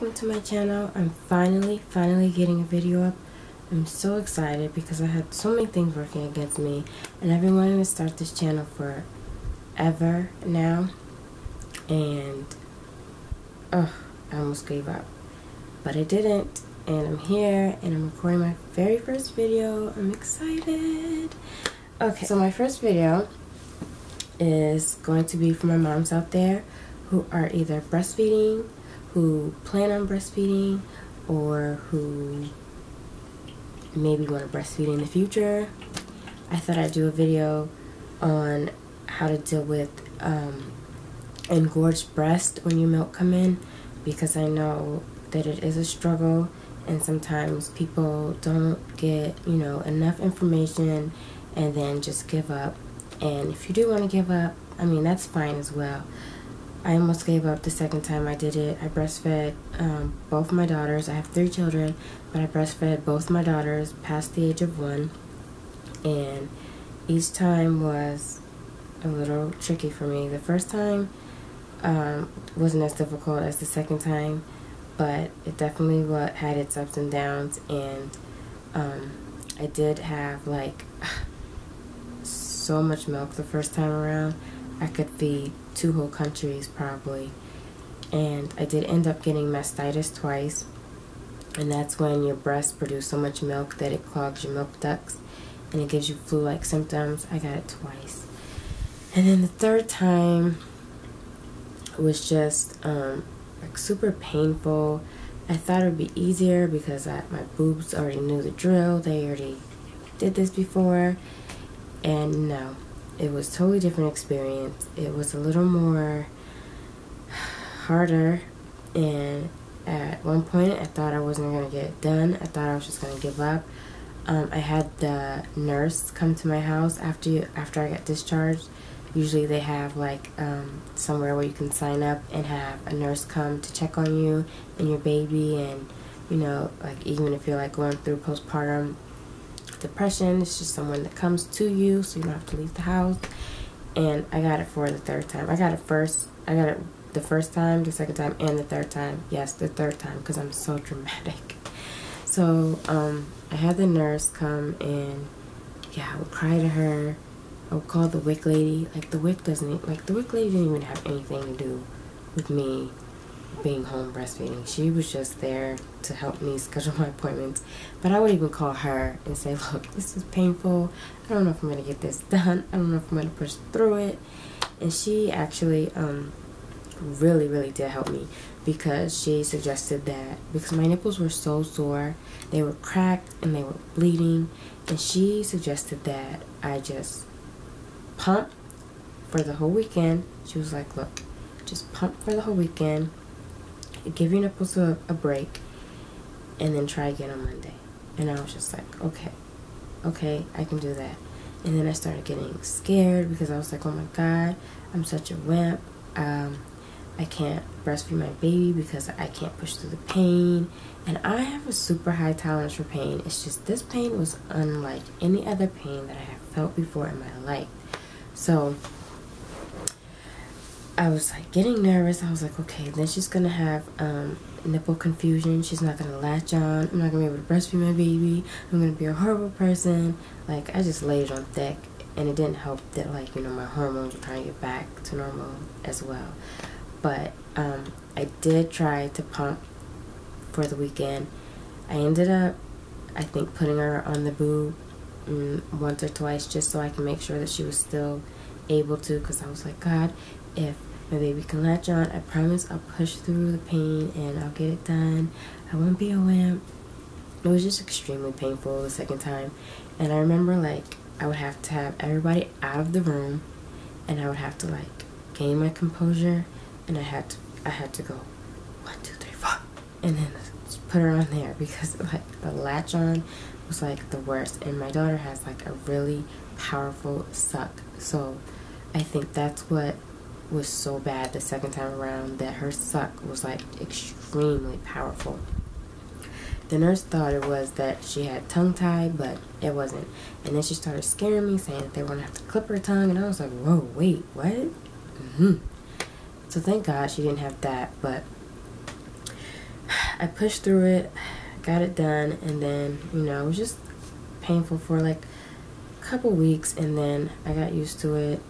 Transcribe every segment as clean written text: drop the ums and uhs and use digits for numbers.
welcome to my channel. I'm finally getting a video up. I'm so excited because I had so many things working against me, and I've been wanting to start this channel forever now, and I almost gave up, but I didn't, and I'm here and I'm recording my very first video. I'm excited. Okay, so my first video is going to be for my moms out there who are either breastfeeding, who plan on breastfeeding, or who maybe want to breastfeed in the future. I thought I'd do a video on how to deal with engorged breast when your milk come in, because I know that it is a struggle and sometimes people don't get, enough information and then just give up. And if you do want to give up, I mean, that's fine as well. I almost gave up the second time I did it. I breastfed both my daughters. I have 3 children, but I breastfed both my daughters past the age of 1. And each time was a little tricky for me. The first time wasn't as difficult as the second time, but it definitely had its ups and downs. And I did have like so much milk the first time around. I could feed 2 whole countries probably. And I did end up getting mastitis twice, and that's when your breasts produce so much milk that it clogs your milk ducts and it gives you flu-like symptoms. I got it twice. And then the third time was just like super painful. I thought it would be easier because my boobs already knew the drill. They already did this before. And no, it was a totally different experience. It was a little more harder, and at one point I thought I wasn't going to get it done. I thought I was just going to give up. I had the nurse come to my house after I got discharged. Usually they have like somewhere where you can sign up and have a nurse come to check on you and your baby, and like even if you're like going through postpartum depression, it's just someone that comes to you so you don't have to leave the house. And I got it for the third time. I got it the first time, the second time, and the third time. Yes, the third time, because I'm so dramatic. So I had the nurse come, and I would cry to her. I would call the WIC lady. Like the WIC lady didn't even have anything to do with me being home breastfeeding. She was just there to help me schedule my appointments. But I would even call her and say, look, this is painful. I don't know if I'm going to get this done. I don't know if I'm going to push through it. And she actually really did help me, because she suggested that, because my nipples were so sore, they were cracked and they were bleeding, and she suggested that I just pump for the whole weekend. She was like, look, just pump for the whole weekend, give your nipples a break, and then try again on Monday. And I was just like, okay, I can do that. And then I started getting scared because I was like, oh my God, I'm such a wimp. I can't breastfeed my baby because I can't push through the pain. And I have a super high tolerance for pain. It's just this pain was unlike any other pain that I have felt before in my life. So I was like getting nervous. I was like, okay, then she's gonna have nipple confusion. She's not gonna latch on. I'm not gonna be able to breastfeed my baby. I'm gonna be a horrible person. Like, I just laid it on thick, and it didn't help that my hormones were trying to get back to normal as well. But I did try to pump for the weekend. I ended up, I think, putting her on the boob once or twice just so I can make sure that she was still able to, because I was like, God, if my baby can latch on, I promise I'll push through the pain and I'll get it done. I won't be a wimp. It was just extremely painful the second time. And I remember, like, I would have to have everybody out of the room, and I would have to like gain my composure, and I had to go 1, 2, 3, 4, and then just put her on there, because like the latch on was like the worst. And my daughter has like a really powerful suck, so I think that's what was so bad the second time around, that her suck was like extremely powerful. The nurse thought it was that she had tongue tied, but it wasn't. And then she started scaring me, saying that they were going to have to clip her tongue, and I was like, whoa, wait, what? So thank God she didn't have that, but I pushed through it, got it done, and then, you know, it was just painful for like a couple weeks, and then I got used to it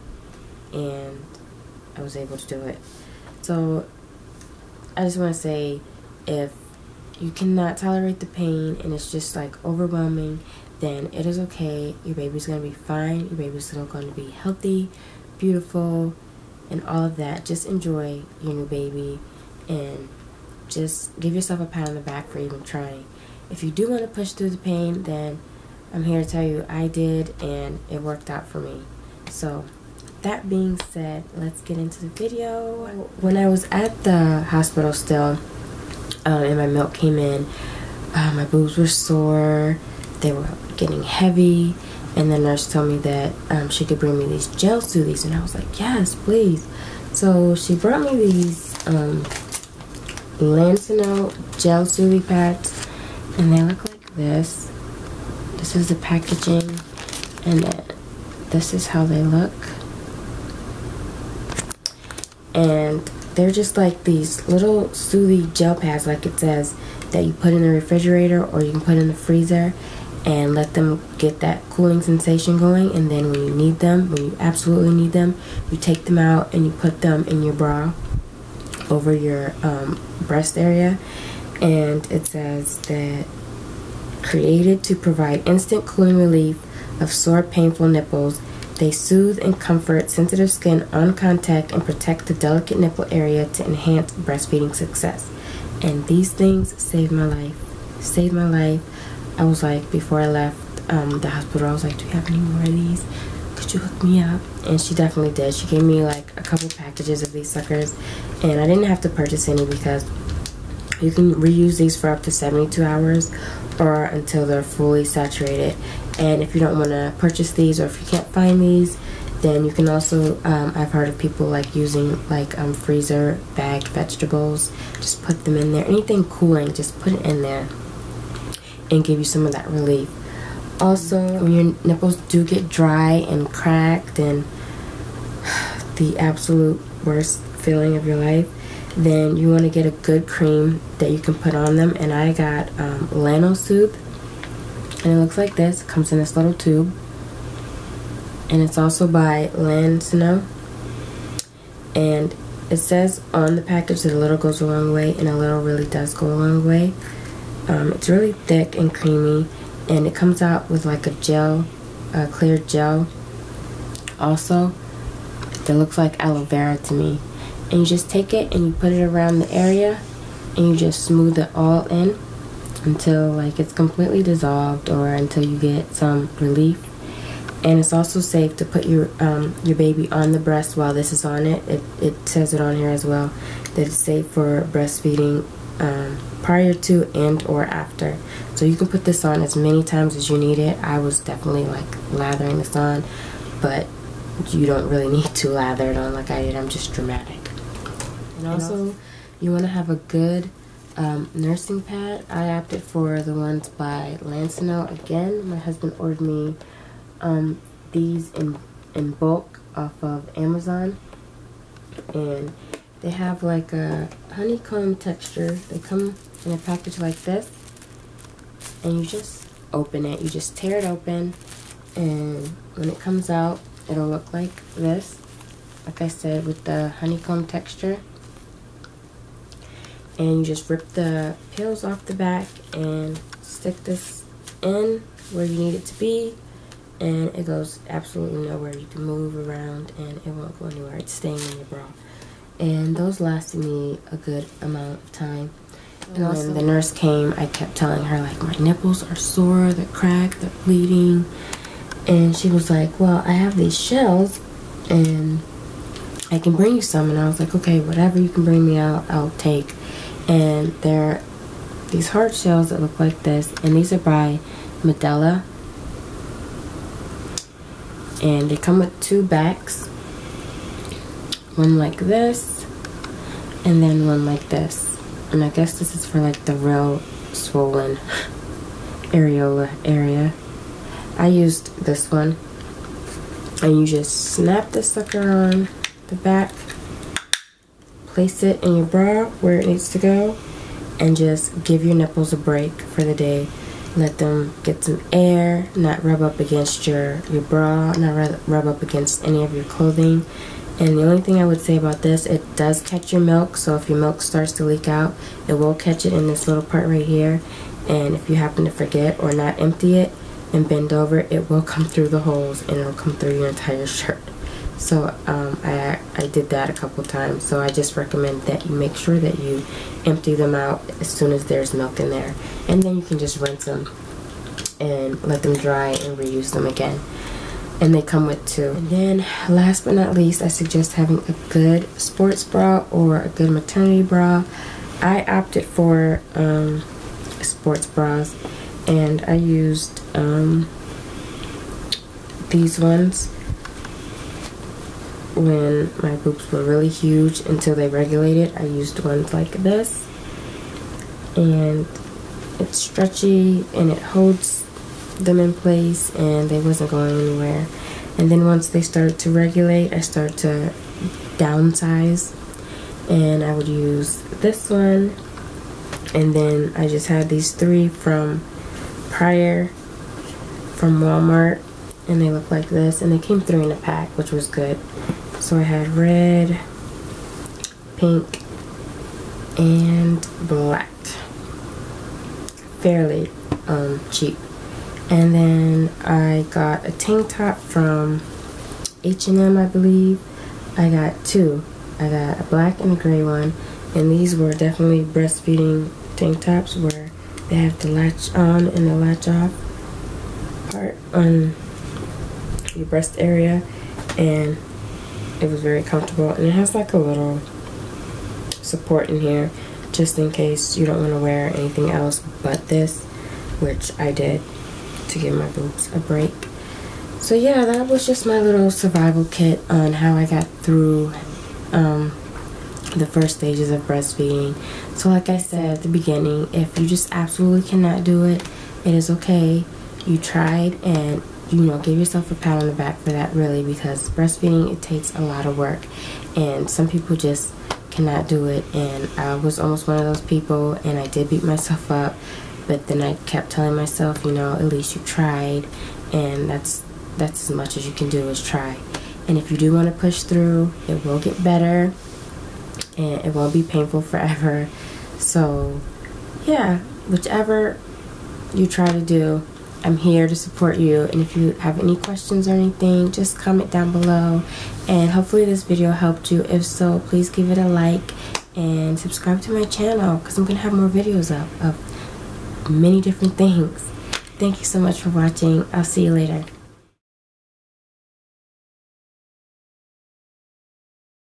and I was able to do it. So I just want to say, if you cannot tolerate the pain and it's just like overwhelming, then it is okay. Your baby's going to be fine. Your baby's still going to be healthy, beautiful, and all of that. Just enjoy your new baby and just give yourself a pat on the back for even trying. If you do want to push through the pain, then I'm here to tell you I did, and it worked out for me. So that being said, let's get into the video. When I was at the hospital still, and my milk came in, my boobs were sore, they were getting heavy, and the nurse told me that she could bring me these gel soothies, and I was like, yes, please. So she brought me these Lancino gel soothie pads, and they look like this. This is the packaging, and then this is how they look. And they're just like these little soothie gel pads, like it says, that you put in the refrigerator or you can put in the freezer and let them get that cooling sensation going. And then when you need them, when you absolutely need them, you take them out and you put them in your bra over your breast area. And it says that created to provide instant cooling relief of sore, painful nipples. They soothe and comfort sensitive skin on contact and protect the delicate nipple area to enhance breastfeeding success. And these things saved my life. Saved my life. I was like, before I left the hospital, I was like, do you have any more of these? Could you hook me up? And she definitely did. She gave me like a couple packages of these suckers, and I didn't have to purchase any because you can reuse these for up to 72 hours or until they're fully saturated. And if you don't want to purchase these, or if you can't find these, then you can also, I've heard of people like using like freezer bagged vegetables. Just put them in there. Anything cooling, just put it in there and give you some of that relief. Also, when your nipples do get dry and cracked and the absolute worst feeling of your life, then you want to get a good cream that you can put on them. And I got Lanosoothe, and it looks like this. It comes in this little tube, and it's also by Lancino, and it says on the package that a little goes a long way, and a little really does go a long way. It's really thick and creamy, and it comes out with like a gel, a clear gel also that looks like aloe vera to me. And you just take it and you put it around the area and you just smooth it all in until like it's completely dissolved or until you get some relief. And it's also safe to put your baby on the breast while this is on it. It says it on here as well that it's safe for breastfeeding prior to and or after. So you can put this on as many times as you need it. I was definitely like lathering this on, but you don't really need to lather it on like I did. I'm just dramatic. And also, you want to have a good nursing pad. I opted for the ones by Lancino. Again, my husband ordered me these in bulk off of Amazon, and they have like a honeycomb texture. They come in a package like this, and you just open it. You just tear it open, and when it comes out, it'll look like this, like I said, with the honeycomb texture. And you just rip the pills off the back and stick this in where you need it to be, and it goes absolutely nowhere. You can move around and it won't go anywhere. It's staying in your bra. And those lasted me a good amount of time. And also, when the nurse came, I kept telling her like, my nipples are sore, they're cracked, they're bleeding. And she was like, well, I have these shells and I can bring you some. And I was like, okay, whatever you can bring me, I'll take. And they're these hard shells that look like this, and these are by Medela, and they come with two backs, one like this and then one like this. And I guess this is for like the real swollen areola area. I used this one, and you just snap the sucker on the back, place it in your bra where it needs to go, and just give your nipples a break for the day. Let them get some air, not rub up against your bra, not rub up against any of your clothing. And the only thing I would say about this, it does catch your milk, so if your milk starts to leak out, it will catch it in this little part right here. And if you happen to forget or not empty it and bend over, it will come through the holes and it'll come through your entire shirt. So I did that a couple times, so I just recommend that you make sure that you empty them out as soon as there's milk in there, and then you can just rinse them and let them dry and reuse them again. And they come with 2. And then last but not least, I suggest having a good sports bra or a good maternity bra. I opted for sports bras, and I used these ones when my boobs were really huge until they regulated. I used ones like this, and it's stretchy and it holds them in place and they wasn't going anywhere. And then once they started to regulate, I started to downsize, and I would use this one. And then I just had these 3 from Prior from Walmart, and they look like this, and they came 3 in a pack, which was good. So I had red, pink, and black. Fairly cheap. And then I got a tank top from H&M, I believe. I got 2. I got a black and a gray one, and these were definitely breastfeeding tank tops where they have the latch on and the latch off part on your breast area, and it was very comfortable. And it has like a little support in here just in case you don't want to wear anything else but this, which I did to give my boobs a break. So yeah, that was just my little survival kit on how I got through the first stages of breastfeeding. So like I said at the beginning, if you just absolutely cannot do it, it is okay. You tried, and you know, give yourself a pat on the back for that, really, because breastfeeding, it takes a lot of work, and some people just cannot do it. And I was almost one of those people, and I did beat myself up, but then I kept telling myself, you know, at least you tried, and that's as much as you can do is try. And if you do want to push through, it will get better, and it won't be painful forever. So yeah, whichever you try to do, I'm here to support you. And if you have any questions or anything, just comment down below, and hopefully this video helped you. If so, please give it a like and subscribe to my channel, because I'm gonna have more videos up of many different things. Thank you so much for watching. I'll see you later.